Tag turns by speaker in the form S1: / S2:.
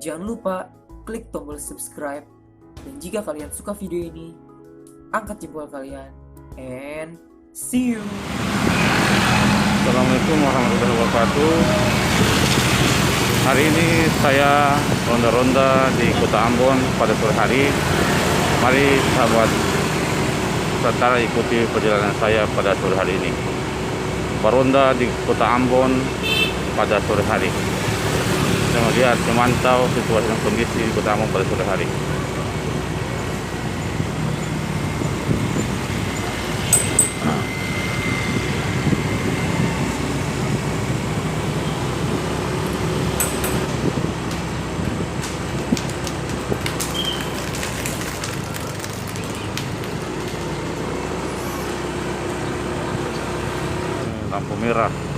S1: Jangan lupa klik tombol subscribe. Dan jika kalian suka video ini, angkat jempol kalian. And see you.
S2: Assalamualaikum warahmatullahi wabarakatuh. Hari ini saya ronda-ronda di Kota Ambon pada sore hari. Mari sahabat Nusantara ikuti perjalanan saya pada sore hari ini. Beronda di Kota Ambon pada sore hari. Kita melihat memantau situasi dan kondisi di Kota Ambon pada sore hari. Lampu merah.